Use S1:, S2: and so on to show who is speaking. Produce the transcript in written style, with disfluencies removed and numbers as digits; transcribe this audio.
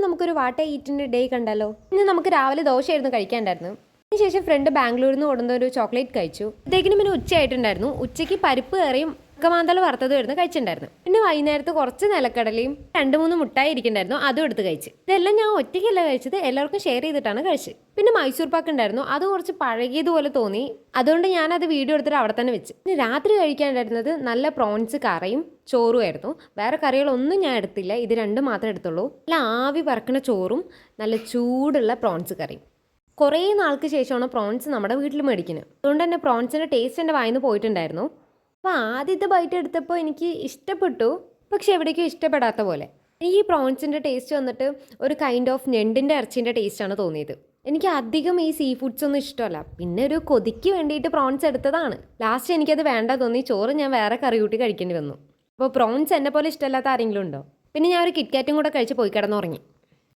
S1: നമുക്കൊരു വാട്ട ഈറ്റിൻ്റെ ഡേ കണ്ടാലോ? ഇന്ന് നമുക്ക് രാവിലെ ദോശയായിരുന്നു കഴിക്കാണ്ടായിരുന്നു. അതിനുശേഷം ഫ്രണ്ട് ബാംഗ്ലൂരിൽ നിന്ന് കൊണ്ടുവന്ന ഒരു ചോക്ലേറ്റ് കഴിച്ചു. ഇതേക്കിനും പിന്നെ ഉച്ചയായിട്ടുണ്ടായിരുന്നു. ഉച്ചയ്ക്ക് പരിപ്പ് കറിയും ഉക്കമാന്തൽ വറുത്തതുമായിരുന്നു കഴിച്ചിട്ടുണ്ടായിരുന്നു. പിന്നെ വൈകുന്നേരത്ത് കുറച്ച് നിലക്കടലയും 2-3 മുട്ടായി ഇരിക്കണ്ടായിരുന്നു, അതും എടുത്ത് കഴിച്ച്. ഇതെല്ലാം ഞാൻ ഒറ്റയ്ക്കല്ല കഴിച്ചത്, എല്ലാവർക്കും ഷെയർ ചെയ്തിട്ടാണ് കഴിച്ചത്. പിന്നെ മൈസൂർ പാക്ക് ഉണ്ടായിരുന്നു, അത് കുറച്ച് പഴകിയതുപോലെ തോന്നി, അതുകൊണ്ട് ഞാനത് വീഡിയോ എടുത്തിട്ട് അവിടെ തന്നെ വെച്ച്. പിന്നെ രാത്രി കഴിക്കാണ്ടായിരുന്നത് നല്ല പ്രോൺസ് കറിയും ചോറുമായിരുന്നു. വേറെ കറികളൊന്നും ഞാൻ എടുത്തില്ല, ഇത് രണ്ടും മാത്രമേ എടുത്തുള്ളൂ. നല്ല ആവി പറക്കുന്ന ചോറും നല്ല ചൂടുള്ള പ്രോൺസ് കറിയും. കുറേ നാൾക്ക് ശേഷമാണ് പ്രോൺസ് നമ്മുടെ വീട്ടിൽ മേടിക്കുന്നത്. അതുകൊണ്ട് തന്നെ പ്രോൺസിൻ്റെ ടേസ്റ്റ് എൻ്റെ വായിന്ന് പോയിട്ടുണ്ടായിരുന്നു. അപ്പോൾ ആദ്യത്തെ ബൈറ്റ് എടുത്തപ്പോൾ എനിക്ക് ഇഷ്ടപ്പെട്ടു, പക്ഷെ എവിടേക്കും ഇഷ്ടപ്പെടാത്ത പോലെ. എനിക്ക് ഈ പ്രോൺസിൻ്റെ ടേസ്റ്റ് വന്നിട്ട് ഒരു കൈൻഡ് ഓഫ് ഞണ്ടിൻ്റെ ഇറച്ചിൻ്റെ ടേസ്റ്റാണ് തോന്നിയത്. എനിക്ക് അധികം ഈ സീ ഫുഡ്സ് ഒന്നും ഇഷ്ടമല്ല, പിന്നെ ഒരു കൊതിക്ക് വേണ്ടിയിട്ട് പ്രോൺസ് എടുത്തതാണ്. ലാസ്റ്റ് എനിക്കത് വേണ്ട തോന്നി, ചോറ് ഞാൻ വേറെ കറി കൂട്ടി കഴിക്കേണ്ടി വന്നു. അപ്പോൾ പ്രോൺസ് എന്നെ പോലെ ഇഷ്ടമല്ലാത്ത ആരെങ്കിലും ഉണ്ടോ? പിന്നെ ഞാൻ ഒരു കിറ്റ്കാറ്റും കൂടെ കഴിച്ച് പോയി കിടന്നുറങ്ങി.